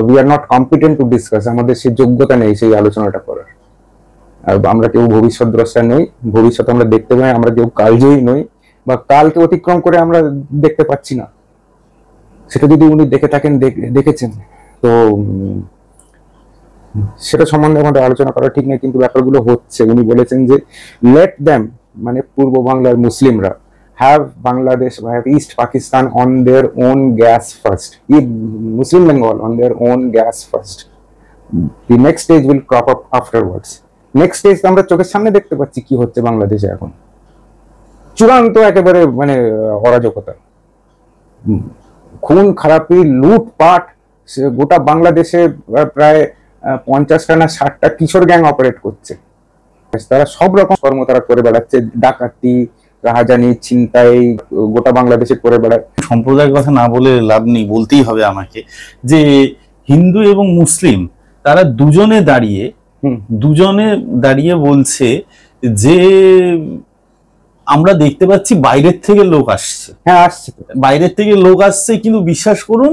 We are not competent to discuss, আমাদের সেই যোগ্যতা নেই সেই আলোচনাটা করার। আর আমরা কেউ ভবিষ্যৎ দ্রষ্টা নই, ভবিষ্যৎ আমরা দেখতে পাই, আমরা কেউ কালজয়ী নই, বা কালকে অতিক্রম করে আমরা দেখতে পাচ্ছি না। সেটা যদি উনি দেখে থাকেন, দেখেছেন, তো সেটা সম্বন্ধে আমাদের আলোচনা করা ঠিক নেই, কিন্তু ব্যাপারগুলো হচ্ছে। উনি বলেছেন যে লেট দ্যাম, মানে পূর্ব বাংলার মুসলিমরা, have Bangladesh, have East Pakistan on their own gas first. Muslim Bengal on their own gas first. The next stage will crop up afterwards. Next stage আমরা চোখের সামনে দেখতে পাচ্ছি কি হচ্ছে বাংলাদেশে এখন। চূড়ান্ত একেবারে মানে অরাজকতা, খুন খারাপি, লুটপাট। গোটা বাংলাদেশে প্রায় 50টা না 60টা কিশোর গ্যাং অপারেট করছে। তারা সব রকম কর্ম তারা করে বেড়াচ্ছে, ডাকাতি, রাহাজানি, ছিনতাই, গোটা বাংলাদেশে করে বেড়ায়। সম্প্রদায়ের কথা না বলে লাভ নেই, বলতেই হবে আমাকে, যে হিন্দু এবং মুসলিম তারা দুজনে দাঁড়িয়ে বলছে যে আমরা দেখতে পাচ্ছি বাইরের থেকে লোক আসছে। হ্যাঁ, আসছে, বাইরের থেকে লোক আসছে, কিন্তু বিশ্বাস করুন,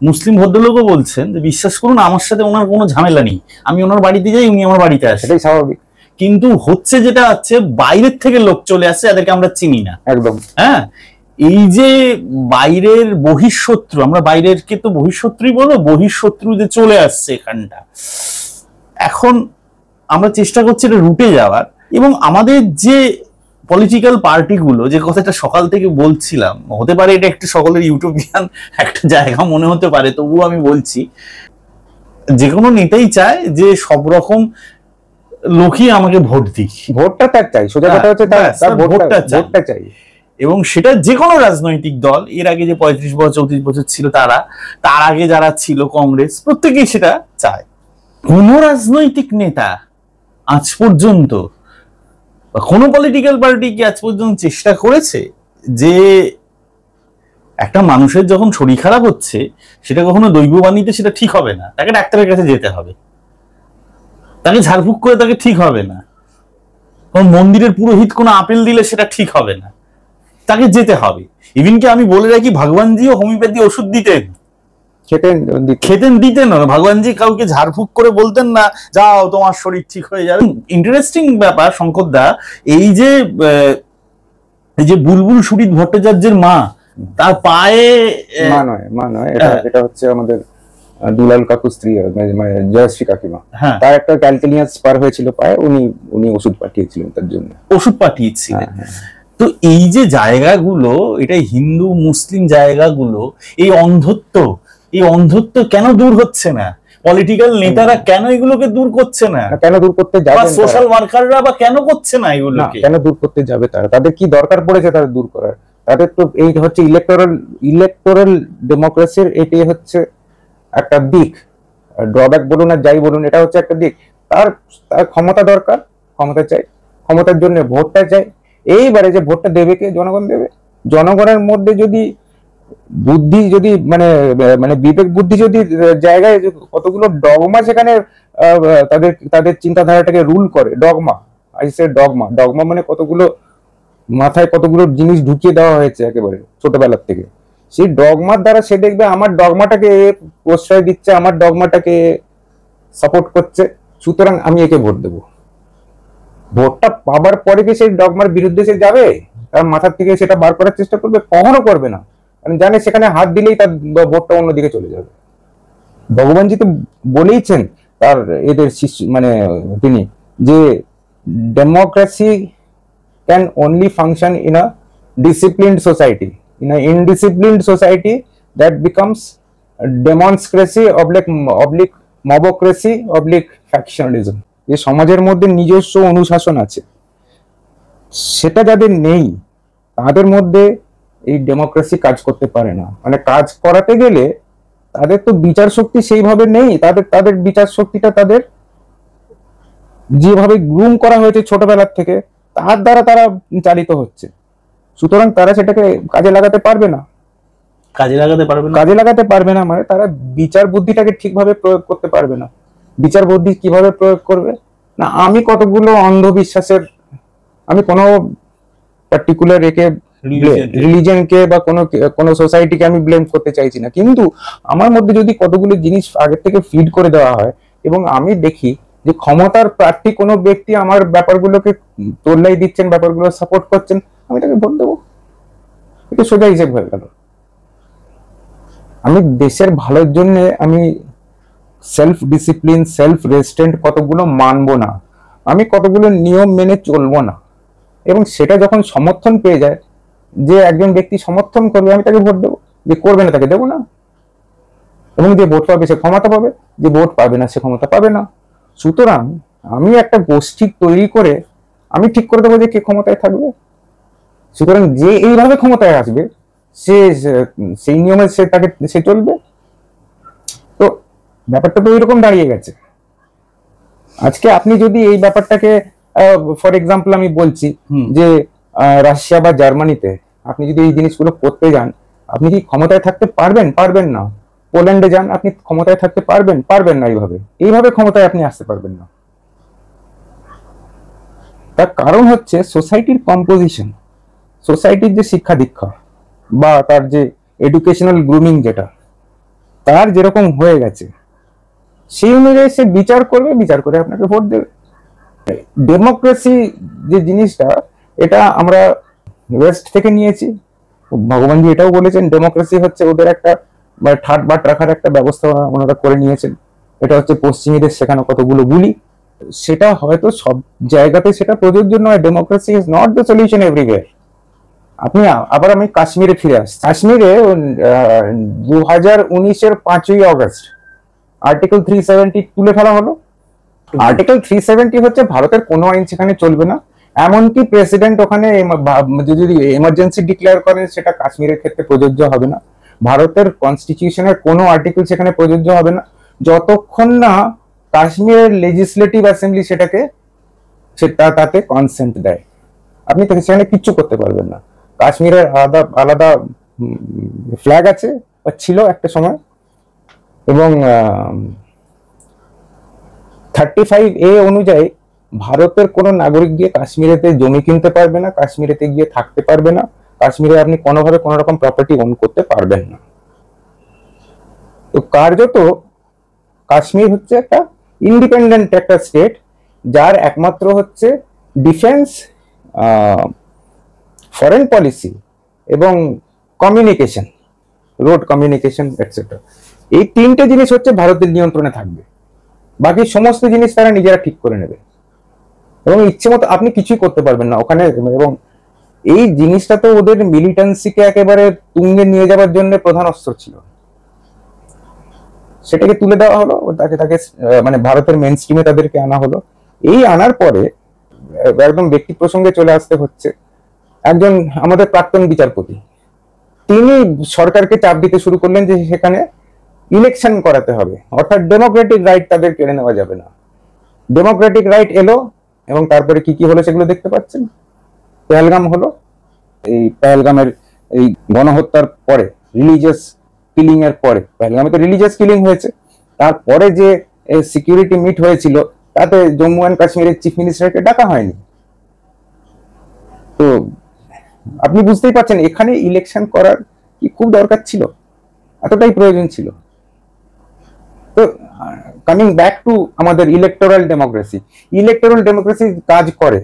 মুসলিম ভদ্রলোকও বলছেন যে বিশ্বাস করুন আমার সাথে ওনার কোনো ঝামেলা নেই, আমি ওনার বাড়িতে যাই, উনি আমার বাড়িতে আসে, সেটাই স্বাভাবিক। কিন্তু হচ্ছে যেটা আছে, বাইরের থেকে লোক চলে আসছে, যাদেরকে আমরা চিনি না। একদম। হ্যাঁ, এই যে বাইরের বহিঃশত্রু, আমরা বাইরেরকে তো বহিঃশত্রুই বলবো, বহিঃশত্রু যে চলে আসছে এখানটা, এখন আমরা চেষ্টা করছি এটা রুটে যাওয়ার। এবং আমাদের যে পলিটিক্যাল পার্টিগুলো, যে কথাটা সকাল থেকে বলছিলাম, হতে পারে এটা একটু সকলের ইউটোপিয়ান একটা জায়গা মনে হতে পারে, তবুও আমি বলছি, যে কোনো নেতাই চায় যে সব রকম লোকই আমাকে ভোট দিক, ভোটটা তার চাই, সোজা কথা হচ্ছে তার ভোটটা চাই। এবং সেটা যে কোনো রাজনৈতিক দল, এর আগে যে 35 বছর 34 বছর ছিল তারা, তার আগে যারা ছিল কংগ্রেস, প্রত্যেকেই সেটা চায়। কোন রাজনৈতিক নেতা আজ পর্যন্ত, কোন পলিটিক্যাল পার্টি কি আজ পর্যন্ত চেষ্টা করেছে যে একটা মানুষের যখন শরীর খারাপ হচ্ছে, সেটা কখনো দৈববাণীতে সেটা ঠিক হবে না, তাকে ডাক্তারের কাছে যেতে হবে, তাকে ঝাড়ফুঁক করে তাকে ঠিক হবে না, কোন মন্দিরের পুরোহিত কোনো আপেল দিলে সেটা ঠিক হবে না, তাকে যেতে হবে। ইভিন কি আমি বলে রাখি, ভগবানজিও হোমিওপ্যাথি ওষুধ দিতেন না, ভগবানজি কাউকে ঝাড়ফুঁক করে বলতেন না যাও তোমার শরীর ঠিক হয়ে যাবে। ইন্টারেস্টিং ব্যাপার শঙ্কর দা, এই যে বুলবুল সুরিত ভট্টাচার্যের মা, তার পায়ে মা নয়, এটা হচ্ছে আমাদের দুলাল কাকুর স্ত্রী, মানে জয়শ্রী কাকিমা, তার একটা ক্যালকেলিয়াস স্পার হয়েছিল পায়ে, উনি ওষুধ পাঠিয়েছিলেন, তার জন্য ওষুধ পাঠিয়েছিলেন। তো এই যে জায়গাগুলো, এটা হিন্দু মুসলিম জায়গাগুলো, এই অন্ধত্ব কেন দূর হচ্ছে না? পলিটিক্যাল নেতারা কেন এগুলোকে দূর করছে না? কেন দূর করতে যাবে? সোশ্যাল ওয়ার্কাররা বা কেন করছে না এগুলোকে? কেন দূর করতে যাবে তারা? তাদের কি দরকার পড়েছে তাদের দূর করার? তাদের তো এই হচ্ছে ইলেকটোরাল ডেমোক্রেসির, এটাই হচ্ছে একটা দিক। ড্রব্যাক বলুন আর যাই বলুন, এটা হচ্ছে একটা দিক। তার ক্ষমতা দরকার, ক্ষমতা চাই, ক্ষমতার জন্য ভোটটা চাই। এইবারে যে ভোটটা দেবে কে? জনগণ দেবে। জনগণের মধ্যে যদি বুদ্ধি, যদি মানে বিবেক বুদ্ধি যদি জায়গায়, কতগুলো ডগমা সেখানে তাদের চিন্তাধারাটাকে রুল করে। ডগমা মানে কতগুলো মাথায় কতগুলো জিনিস ঢুকিয়ে দেওয়া হয়েছে একেবারে ছোটবেলার থেকে। সেই ডগমার দ্বারা সে দেখবে আমার ডগমাটাকে প্রশ্রয় দিচ্ছে, আমার ডগমাটাকে সাপোর্ট করছে, সুতরাং আমি একে ভোট দেবো। ভোটটা পাবার পরে কি সেই ডগমার বিরুদ্ধে সে যাবে? তার মাথার থেকে সেটা বার করার চেষ্টা করবে? কখনো করবে না, কারণ জানে সেখানে হাত দিলেই তার ভোটটা অন্যদিকে চলে যাবে। ভগবানজি তো বলেইছেন তার এদের শিষ্য, মানে তিনি, যে democracy can only function in a disciplined society. In an indisciplined society, that becomes democracy oblique mobocracy oblique factionalism. যে সমাজের মধ্যে নিজস্ব অনুশাসন আছে, সেটা যাদের নেই, তাদের মধ্যে এই ডেমোক্রেসি কাজ করতে পারে না। মানে কাজ করাতে গেলে তাদের তো বিচার শক্তি সেইভাবে নেই, তাদের বিচার শক্তিটা তাদের যেভাবে গ্রুম করা হয়েছে ছোটবেলার থেকে, তার দ্বারা তারা চালিত হচ্ছে। সুতরাং তারা সেটাকে কাজে লাগাতে পারবে না। মানে তারা বিচার বুদ্ধিটাকে ঠিকভাবে প্রয়োগ করতে পারবে না। বিচার বুদ্ধি কিভাবে প্রয়োগ করবে না? আমি কতগুলো অন্ধবিশ্বাসের, আমি কোনো পার্টিকুলার একে রিলিজিয়নকে বা কোনো সোসাইটিকে আমি ব্লেম করতে চাইছি না, কিন্তু আমার মধ্যে যদি কতগুলো জিনিস আগে থেকে ফিড করে দেওয়া হয় এবং আমি দেখি যে ক্ষমতার প্রার্থী কোনো ব্যক্তি আমার ব্যাপারগুলোকে তোল্লাই দিচ্ছেন, ব্যাপারগুলো সাপোর্ট করছেন, আমি তাকে ভোট দেবো। এটা সোজা হিসেব হয়ে গেল। আমি দেশের ভালোর জন্য আমি সেলফ ডিসিপ্লিন, সেলফ রেস্ট্রেন্ট কতগুলো মানবো না, আমি কতগুলো নিয়ম মেনে চলবো না, এবং সেটা যখন সমর্থন পেয়ে যায়, যে একজন ব্যক্তি সমর্থন করবে আমি তাকে ভোট দেবো, যে করবে না তাকে দেবো না। এবং যে ভোট পাবে সে ক্ষমতা পাবে, যে ভোট পাবে না সে ক্ষমতা পাবে না। সুতরাং আমি একটা গোষ্ঠী তৈরি করে আমি ঠিক করে দেবো যে কে ক্ষমতায় থাকবে। সুতরাং যে এইভাবে ক্ষমতায় আসবে সে সেই নিয়মে সে চলবে। তো ব্যাপারটা তো ওইরকম দাঁড়িয়ে গেছে। আজকে আপনি যদি এই ব্যাপারটাকে ফর এক্সাম্পল আমি বলছি যে রাশিয়া বা জার্মানিতে আপনি যদি এই জিনিসগুলো করতে যান, আপনি কি ক্ষমতায় থাকতে পারবেন? পারবেন না। পোল্যান্ডে যান, আপনি ক্ষমতায় থাকতে পারবেন? পারবেন না। এইভাবে ক্ষমতায় আপনি আসতে পারবেন না। তার কারণ হচ্ছে সোসাইটির কম্পোজিশন, সোসাইটির যে শিক্ষা দীক্ষা বা তার যে এডুকেশনাল গ্রুমিং, যেটা তার যেরকম হয়ে গেছে সেই অনুযায়ী সে বিচার করবে, বিচার করে আপনাকে ভোট দেবে। ডেমোক্রেসি যে জিনিসটা, এটা আমরা ওয়েস্ট থেকে নিয়েছি। ভগবানজি এটাও বলেছেন ডেমোক্রেসি হচ্ছে ওদের একটা ঠাট বাট রাখার একটা ব্যবস্থা ওনারা করে নিয়েছেন। এটা হচ্ছে পশ্চিমীদের শেখানো কতগুলো বুলি। সেটা হয়তো সব জায়গাতে সেটা প্রযোজ্য নয়। Democracy is not the solution everywhere. আপনি আবার আমি কাশ্মীরে ফিরে আসছি। কাশ্মীরে 2019-এর 5ই অগস্ট আর্টিকেল 370 তুলে ফেলা হলো। আর্টিকেল 370 হচ্ছে ভারতের কোনো আইন সেখানে চলবে না, এমনকি প্রেসিডেন্ট ওখানে যদি এমার্জেন্সি ডিক্লেয়ার করেন সেটা কাশ্মীরের ক্ষেত্রে প্রযোজ্য হবে না। ভারতের কনস্টিটিউশনের কোনো আর্টিকেল সেখানে প্রযোজ্য হবে না যতক্ষণ না কাশ্মীরের লেজিসলেটিভ অ্যাসেম্বলি তাতে কনসেন্ট দেয়। আপনি সেখানে কিচ্ছু করতে পারবেন না। কাশ্মীরের আলাদা আলাদা ফ্ল্যাগ আছে বা ছিল একটা সময়, এবং 35A অনুযায়ী ভারতের কোনো নাগরিক গিয়ে কাশ্মীরেতে জমি কিনতে পারবে না, কাশ্মীরেতে গিয়ে থাকতে পারবে না, কাশ্মীরে আপনি কোনোভাবে কোনো রকম প্রপার্টি ওন করতে পারবেন না। তো কার্যত কাশ্মীর হচ্ছে একটা ইন্ডিপেন্ডেন্ট একটা স্টেট, যার একমাত্র হচ্ছে ডিফেন্স, ফরেন পলিসি এবং কমিউনিকেশন, রোড কমিউনিকেশন এটসেট্রা, এই তিনটে জিনিস হচ্ছে ভারতের নিয়ন্ত্রণে থাকবে। বাকি সমস্ত জিনিস তারা নিজেরা ঠিক করে নেবে এবং ইচ্ছে মতো আপনি কিছুই করতে পারবেন না ওখানে। এবং এই জিনিসটা তো ওদের মিলিটেন্সিকে একেবারে তুঙ্গে নিয়ে যাওয়ার জন্য প্রধান অস্ত্র ছিল, সেটাকে তুলে দেওয়া হলো, তাকে মানে ভারতের মেন স্ট্রিমে তাদেরকে আনা হলো। এই আনার পরে একদম ব্যক্তি প্রসঙ্গে চলে আসতে হচ্ছে, একজন আমাদের প্রাক্তন বিচারপতি তিনি সরকারকে চাপ দিতে শুরু করলেন যে সেখানে ইলেকশন করাতে হবে, অর্থাৎ ডেমোক্রেটিক রাইট তাদের কেড়ে নেওয়া যাবে না। ডেমোক্রেটিক রাইট এলো এবং তারপরে কি কি হলো সেগুলো দেখতে পাচ্ছেন। পেহেলগাম হলো, এই পেহেলগামের এই গণহত্যার পরে, রিলিজিয়াস কিলিং এর পরে, পেহেলগামে তো রিলিজিয়াস কিলিং হয়েছে, তারপরে যে সিকিউরিটি মিট হয়েছিল তাতে জম্মু অ্যান্ড কাশ্মীরের চিফ মিনিস্টারকে ডাকা হয়নি। তো আপনি বুঝতেই পারছেন এখানে ইলেকশন করার কি খুব দরকার ছিল, এতটাই প্রয়োজন ছিল। তো কামিং ব্যাক টু আমাদের ইলেকটোরাল ডেমোক্রেসি কাজ করে,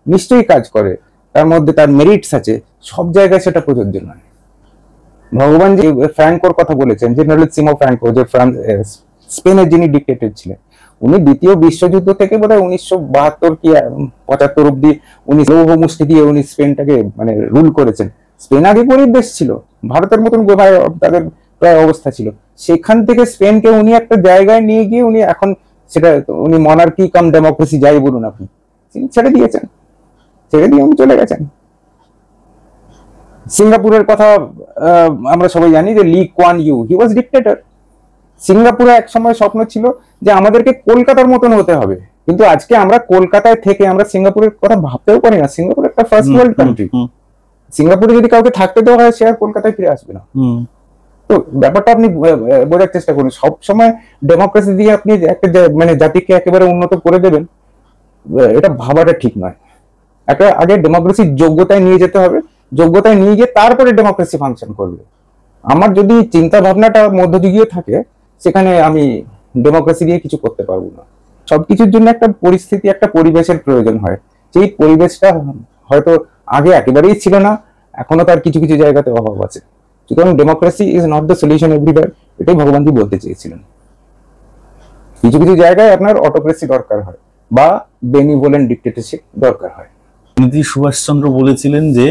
নিশ্চয়ই কাজ করে, তার মধ্যে তার মেরিটস আছে, সব জায়গায় সেটা প্রযোজ্য নয়। ভগবান যে ফ্র্যাঙ্কোর কথা বলেছেন, জেনারেলিসিমো ফ্র্যাঙ্কো, যে স্পেনের যিনি ডিক্টেটর ছিলেন, উনি দ্বিতীয় বিশ্বযুদ্ধ থেকে বোধহয় 1972 কি 75 অব্দি উনি লৌহ মুষ্টি দিয়ে উনি স্পেনটাকে মানে রুল করেছেন। স্পেন আগে গরিব দেশ ছিল, ভারতের মতন তাদের প্রায় অবস্থা ছিল। সেখান থেকে স্পেনকে উনি একটা জায়গায় নিয়ে গিয়ে উনি এখন সেটা উনি মনার্কি কাম ডেমোক্রেসি যাই বলুন আপনি, ছেড়ে দিয়েছেন, ছেড়ে দিয়ে উনি চলে গেছেন। সিঙ্গাপুরের কথা আমরা সবাই জানি যে লি কোয়ান ইউ, হি ওয়াজ ডিক্টেটর। সিঙ্গাপুরে এক সময় স্বপ্ন ছিল যে আমাদেরকে কলকাতার মতন হতে হবে, কিন্তু আজকে আমরা কলকাতায় থেকে আমরা সিঙ্গাপুরের কথা ভাবতেও পারি না। সিঙ্গাপুর একটা ফার্স্ট ওয়ার্ল্ড কান্ট্রি। সিঙ্গাপুরে যদি কাউকে থাকতে দেওয়া হয় সে আর কলকাতায় ফিরে আসবে না। তো ব্যাপারটা আপনি বোঝার চেষ্টা করুন। সবসময় ডেমোক্রেসি দিয়ে আপনি একটা মানে জাতিকে একেবারে উন্নত করে দেবেন, এটা ভাবাটা ঠিক নয়। একটা আগে ডেমোক্রেসির যোগ্যতায় নিয়ে যেতে হবে, যোগ্যতায় নিয়ে গিয়ে তারপরে ডেমোক্রেসি ফাংশন করবে। আমার যদি চিন্তা ভাবনাটা মধ্যযুগীয় থাকে, সেখানে আমি ডেমোক্রেসি দিয়ে কিছু করতে পারবো না। সবকিছুর জন্য একটা পরিস্থিতি, একটা পরিবেশের প্রয়োজন হয়। সেই পরিবেশটা হয়তো আগে একেবারেই ছিল না, এখনো তার কিছু কিছু জায়গাতে অভাব আছে। সুতরাং democracy is not the solution everywhere, এটাই ভগবানজি বলতে চেয়েছিলেন। কিছু কিছু জায়গায় আপনার অটোক্রেসি দরকার হয় বা বেনিভোলেন্ট ডিক্টেটরশিপ দরকার হয়। নেতাজি সুভাষচন্দ্র বলেছিলেন যে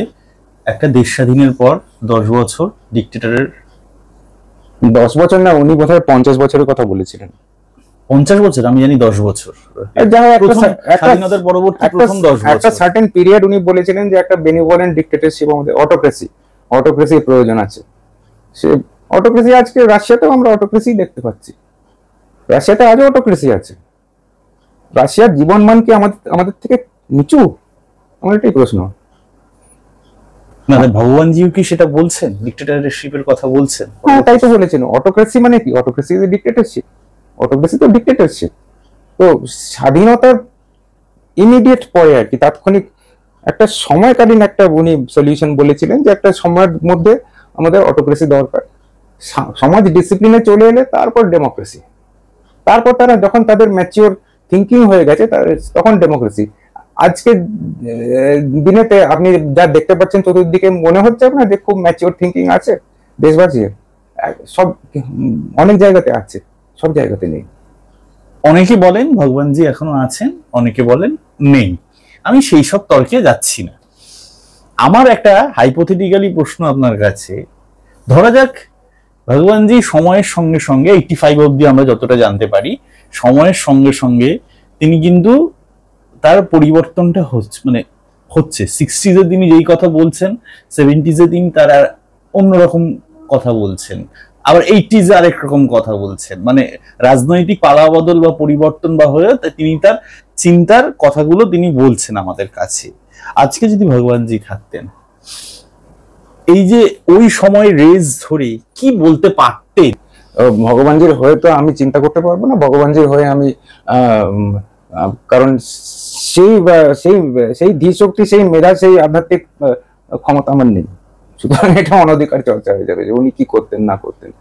একটা দেশ স্বাধীনের পর 10 বছর ডিক্টেটরের। 10 বছর না, উনি বোধহয় 50 বছরের কথা বলেছিলেন। 50 বছর, আমি জানি 10 বছর। স্বাধীনতার পরবর্তী প্রথম 10 বছর একটা সার্টেন পিরিয়ড উনি বলেছিলেন যে একটা বেনিভোলেন্ট ডিক্টেটরশিপ, আমাদের অটোক্রেসির প্রয়োজন আছে। সে অটোক্রেসি আজকে রাশিয়াতেও আমরা অটোক্রেসি দেখতে পাচ্ছি। রাশিয়াতে আজও অটোক্রেসি আছে। রাশিয়ার জীবনমান কি আমাদের থেকে নিচু? আমার এটাই প্রশ্ন। না, ভগবানজিও কি সেটা বলছেন? ডিক্টেটরশিপের কথা বলছেন? হ্যাঁ, তাই তো বলেছেন। অটোক্রেসি মানে কি? Autocracy is dictatorship. অটোক্রেসি তো ডিক্টেটরশিপ। তো স্বাধীনতার ইমিডিয়েট পরে আর কি, তাৎক্ষণিক একটা সময়কালীন একটা উনি সলিউশন বলেছিলেন যে একটা সময়ের মধ্যে আমাদের অটোক্রেসি দরকার। সমাজ ডিসিপ্লিনে চলে এলে তারপর ডেমোক্রেসি, তারপর তারা যখন তাদের ম্যাচিওর থিঙ্কিং হয়ে গেছে তখন ডেমোক্রেসি। আজকে দিনেতে আপনি যা দেখতে পাচ্ছেন চতুর্দিকে, মনে হচ্ছে আপনার যে খুব ম্যাচিওর থিঙ্কিং আছে দেশবাসীর? সব অনেক জায়গাতে আছে, সব জায়গাতে নেই। অনেকে বলেন ভগবানজি এখনো আছেন, অনেকে বলেন নেই। আমি সেই সব তর্কে যাচ্ছি না। আমার একটা হাইপোথেটিক্যালি প্রশ্ন আপনার কাছে। ধরা যাক ভগবানজি সময়ের সঙ্গে সঙ্গে 85 অব্দি আমরা যতটা জানতে পারি, সময়ের সঙ্গে সঙ্গে তিনি কিন্তু তার পরিবর্তনটা হচ্ছে 60s তিনি যেই কথা বলছেন, 70s তিনি তার অন্যরকম কথা বলছেন, আবার 80s আরেক রকম কথা বলছেন। মানে রাজনৈতিক পালাবদল বা পরিবর্তন বা হয়ে তিনি তার চিন্তার কথাগুলো তিনি বলছেন আমাদের কাছে। আজকে যদি ভগবানজি থাকতেন, এই যে ওই সময় রেজ ধরে কি বলতে পারতেন? ভগবানজির হয়ে তো আমি চিন্তা করতে পারবো না, ভগবানজির হয়ে আমি কারণ সেই সেই সেই ধীশক্তি, সেই মেধা, সেই আধ্যাত্মিক ক্ষমতা আমার নেই। সুতরাং এটা অনধিকার চর্চা হয়ে যাবে যে উনি কি করতেন না করতেন।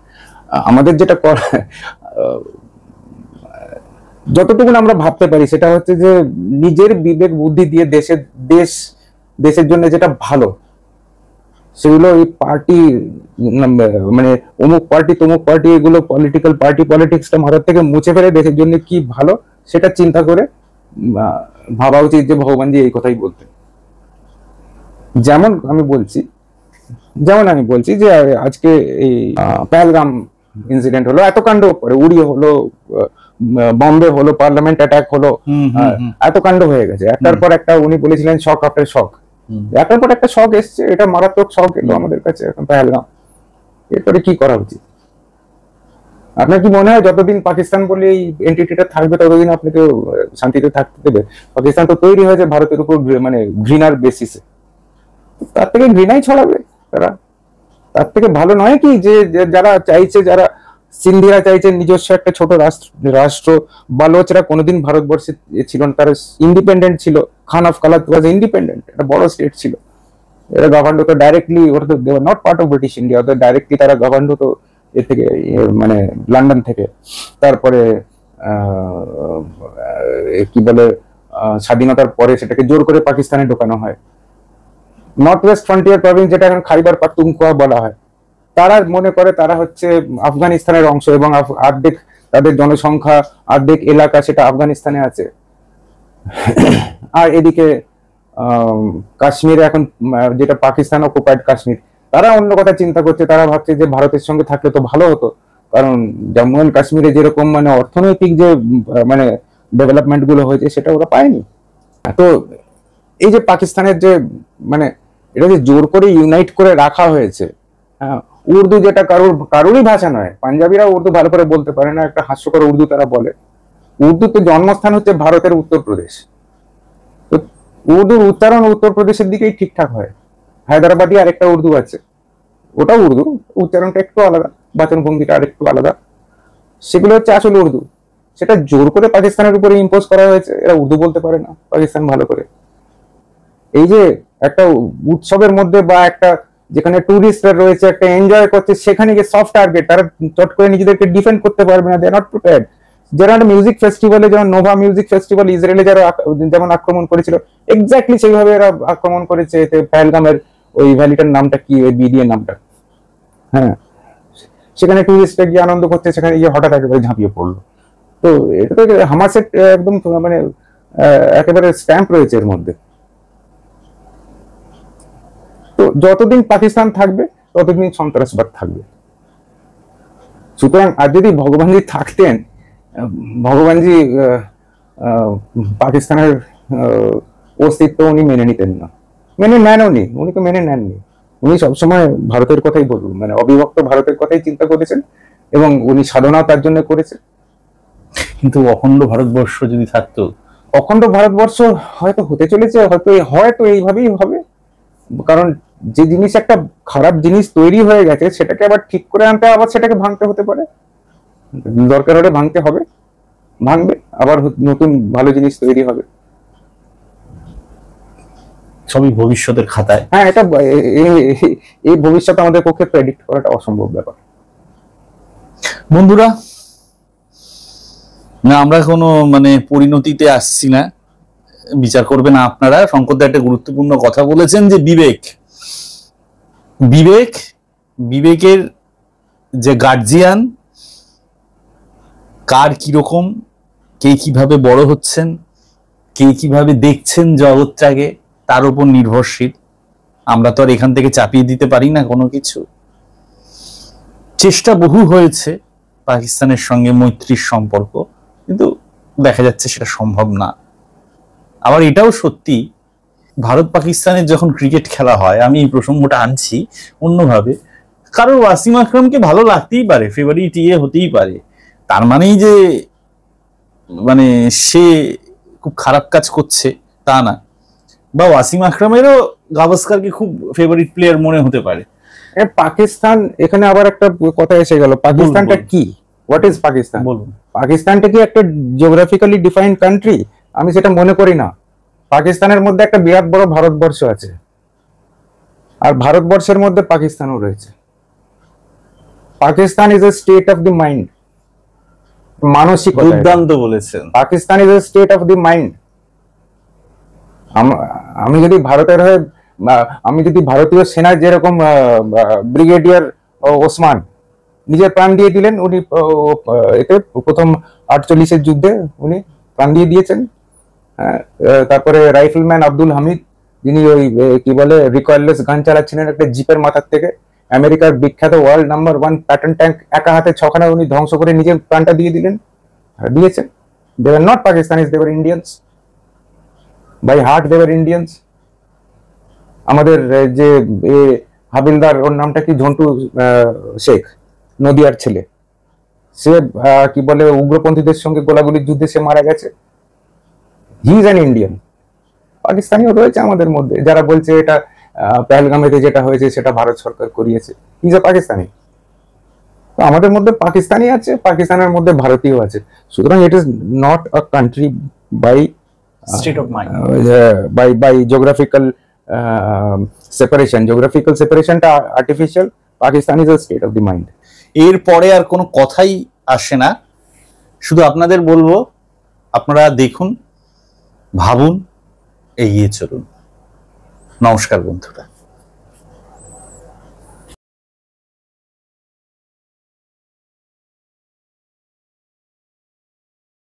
আমাদের যেটা যতটুকু আমরা ভাবতে পারি সেটা হচ্ছে যে নিজের বিবেক বুদ্ধি দিয়ে দেশের জন্য যেটা ভালো, সেগুলো এই পার্টি, মানে অমুক পার্টি তমুক পার্টি, এগুলো পলিটিক্যাল পলিটিক্সটা মাথার থেকে মুছে ফেলে দেশের জন্য কি ভালো সেটা চিন্তা করে ভাবা উচিত যে ভগবানজি এই কথাই বলতেন। যেমন আমি বলছি যে আজকে এই পেহেলগাম ইনসিডেন্ট হলো, এত কাণ্ড পরে উড়িয়ে হলো, বম্বে হলো, পার্লামেন্ট অ্যাটাক হলো, এত কাণ্ড হয়ে গেছে। একটার পর একটা উনি বলেছিলেন শক আফটার শক, একটার পর একটা শক এসছে। এটা মারাত্মক শক এলো আমাদের কাছে এখন পেহেলগাম। এরপরে কি করা উচিত? আপনার কি মনে হয় যতদিন পাকিস্তান বলে এই এন্টিটিটা থাকবে ততদিন আপনাকে শান্তিতে থাকতে দেবে? পাকিস্তান তো তৈরি হয়েছে ভারতের উপর মানে ঘৃণার বেসিসে। তার থেকে ঘৃণাই ছড়াবে তারা। তার থেকে ভালো নয় কি যে যারা সিন্ধিরা চাইছে নিজস্ব একটা ছোট রাষ্ট্র। বালোচরা কোনোদিন ভারতবর্ষে ছিল না, তারা ইন্ডিপেন্ডেন্ট ছিল। খান অফ কালাত ওয়াজ ইন্ডিপেন্ডেন্ট, একটা বড় স্টেট ছিল। এরা গভর্ন হতো ডাইরেক্টলি, ওরা তো not part of British India, ওদের ডাইরেক্টলি তারা গভর্ন হতো এ থেকে, মানে লন্ডন থেকে। তারপরে কি বলে, স্বাধীনতার পরে সেটাকে জোর করে পাকিস্তানে ঢোকানো হয়। নর্থ ওয়েস্ট ফ্রন্টিয়ার প্রভিন্স, যেটা এখন খাইবার পাখতুনখোয়া বলা হয়, তারা মনে করে তারা হচ্ছে আফগানিস্তানের অংশ এবং অর্ধেক তাদের জনসংখ্যা, অর্ধেক এলাকা সেটা আফগানিস্তানে আছে। আর এদিকে কাশ্মীর এখন যেটা পাকিস্তান অকুপাইড কাশ্মীর, তারা অন্য কথা চিন্তা করছে। তারা ভাবছে যে ভারতের সঙ্গে থাকলে তো ভালো হতো, কারণ জম্মু এন্ড কাশ্মীরে যেরকম মানে অর্থনৈতিক যে মানে ডেভেলপমেন্ট গুলো হয়েছে সেটা ওরা পায়নি। তো এই যে পাকিস্তানের যে মানে এটা যে জোর করে ইউনাইট করে রাখা হয়েছে, হ্যাঁ, উর্দু যেটা কারোরই ভাষা নয়, পাঞ্জাবিরা উর্দু ভালো করে বলতে পারে না, একটা হাস্যকর উর্দু তারা বলে। উর্দু তো জন্মস্থান হচ্ছে ভারতের উত্তরপ্রদেশ, তো উর্দুর উচ্চারণ উত্তরপ্রদেশের দিকেই ঠিকঠাক হয়। হায়দ্রাবাদী আরেকটা উর্দু আছে, ওটা উর্দু, উচ্চারণটা একটু আলাদা, বাচনভঙ্গিটা আরেকটু আলাদা, সেগুলো হচ্ছে আসল উর্দু। সেটা জোর করে পাকিস্তানের উপরে ইম্পোজ করা হয়েছে। এরা উর্দু বলতে পারে না পাকিস্তান ভালো করে। এই যে একটা উৎসবের মধ্যে বা একটা যেখানে টুরিস্টরা রয়েছে একটা এনজয় করছে, সেখানে গিয়ে সফট টার্গেট, তারা চট করে নিজেদেরকে ডিফেন্ড করতে পারবে না, দে আর নট প্রিপেয়ার্ড। যারা মিউজিক ফেস্টিভ্যালে, যেমন নোভা মিউজিক ফেস্টিভ্যাল ইসরায়েলে যারা যেমন আক্রমণ করেছিল, এক্স্যাক্টলি সেইভাবে এরা আক্রমণ করেছে পেহেলগামের ওই ভ্যালিটার নামটা কি, ওই বিডিএ নামটা, হ্যাঁ, সেখানে টুরিস্টরা গিয়ে আনন্দ করছে, সেখানে গিয়ে হঠাৎ একেবারে ঝাঁপিয়ে পড়লো। তো এটা তো হামাসের একদম মানে একেবারে স্ট্যাম্প রয়েছে এর মধ্যে। তো যতদিন পাকিস্তান থাকবে ততদিন সন্ত্রাসবাদ থাকবে। সুতরাং আর যদি ভগবানজি থাকতেন, ভগবানজি পাকিস্তানের অস্তিত্ব উনি মেনে নিতেন না, মেনে নেনও নি, উনি তো মেনে নেননি। উনি সবসময় ভারতের কথাই বলুন, মানে অবিভক্ত ভারতের কথাই চিন্তা করেছেন এবং উনি সাধনা তার জন্য করেছেন। কিন্তু অখণ্ড ভারতবর্ষ যদি থাকতো, অখণ্ড ভারতবর্ষ হয়তো হতে চলেছে, হয়তো এইভাবেই হবে। কারণ যে জিনিস একটা খারাপ জিনিস তৈরি হয়ে গেছে, সেটাকে আবার ঠিক করে আনতে, আবার সেটাকে ভাঙতে হতে পারে, দরকার হলে ভাঙতে হবে, ভাঙবে, আবার নতুন ভালো জিনিস তৈরি হবে। সবই ভবিষ্যতের খাতায়। হ্যাঁ, এটা এই ভবিষ্যৎ আমাদের পক্ষে প্রেডিক্ট করাটা অসম্ভব ব্যাপার। বন্ধুরা, না আমরা কোনো মানে পরিণতিতে আসছি না, বিচার করবে না আপনারা। শঙ্করদা একটা গুরুত্বপূর্ণ কথা বলেছেন যে বিবেকের যে গার্জিয়ান, কার কিরকম, কে কিভাবে বড় হচ্ছেন, কে কিভাবে দেখছেন জগৎটাকে, তার উপর নির্ভরশীল। আমরা তো আর এখান থেকে চাপিয়ে দিতে পারি না কোনো কিছু। চেষ্টা বহু হয়েছে পাকিস্তানের সঙ্গে মৈত্রীর সম্পর্ক, কিন্তু দেখা যাচ্ছে সেটা সম্ভব না। আবার এটাও সত্যি, ভারত পাকিস্তানের যখন ক্রিকেট খেলা হয়, আমি এই প্রসঙ্গটা আনছি অন্যভাবে, কারণ ওয়াসিম আকরামকে ভালো লাগতেই পারে, ফেভারিট হতেই পারে, তার মানেই যে মানে সে খুব খারাপ কাজ করছে তা না। বা ওয়াসিম আকরামেরও গাভাস্কারকে খুব ফেভারিট প্লেয়ার মনে হতে পারে। পাকিস্তান, এখানে আবার একটা কথা এসে গেল, পাকিস্তানটা কি, হোয়াট ইজ পাকিস্তান? বলুন। পাকিস্তানটা কি একটা জিওগ্রাফিক্যালি ডিফাইন্ড কান্ট্রি? আমি সেটা মনে করি না। পাকিস্তানের মধ্যে একটা বিরাট বড় ভারতবর্ষ আছে, আর ভারতবর্ষের মধ্যে পাকিস্তানও রয়েছে। Pakistan is a state of the mind, মানসিকতা। দুর্দান্ত বলেছেন। Pakistan is a state of the mind. আমি যদি ভারতের হয়ে, আমি যদি ভারতীয় সেনার যেরকম ব্রিগেডিয়ার ওসমান নিজের প্রাণ দিয়ে দিলেন, উনি এতে প্রথম 48-এর যুদ্ধে উনি প্রাণ দিয়ে দিয়েছেন। তারপরে রাইফেলম্যান আব্দুল হামিদ, যিনি ওই কি বলে রিকয়েললেস গান চালাচ্ছিলেন একটা জিপের মাথার থেকে, আমেরিকার বিখ্যাত ওয়ার্ল্ড নাম্বার 1 প্যাটার্ন ট্যাঙ্ক একা হাতে 6খানা উনি ধ্বংস করে নিজের প্রাণটা দিয়ে দিলেন, দিয়েছেন। They were not Pakistanis, they were Indians, by heart they were Indians. আমাদের যে হাবিলদার, ওর নামটা কি, ঝন্টু শেখ, নদিয়ার ছেলে, সে কি বলে উগ্রপন্থীদের সঙ্গে গোলাগুলির যুদ্ধে সে মারা গেছে। He is an Indian. পাকিস্তানিও রয়েছে আমাদের মধ্যে, যারা বলছে এটা পেহেলগামেতে যেটা হয়েছে সেটা ভারত সরকার করিয়েছে। He is a Pakistani. তো আমাদের মধ্যে পাকিস্তানি আছে, পাকিস্তানের মধ্যে ভারতীয় আছে। সুতরাং it is not a country by state of mind, by geographical separation. Geographical সেপারেশনটা artificial. Pakistan is a state of the mind. এরপরে আর কোনো কথাই আসে না। শুধু আপনাদের বলবো, আপনারা দেখুন, ভাবুন, এগিয়ে চলুন। নমস্কার বন্ধুরা।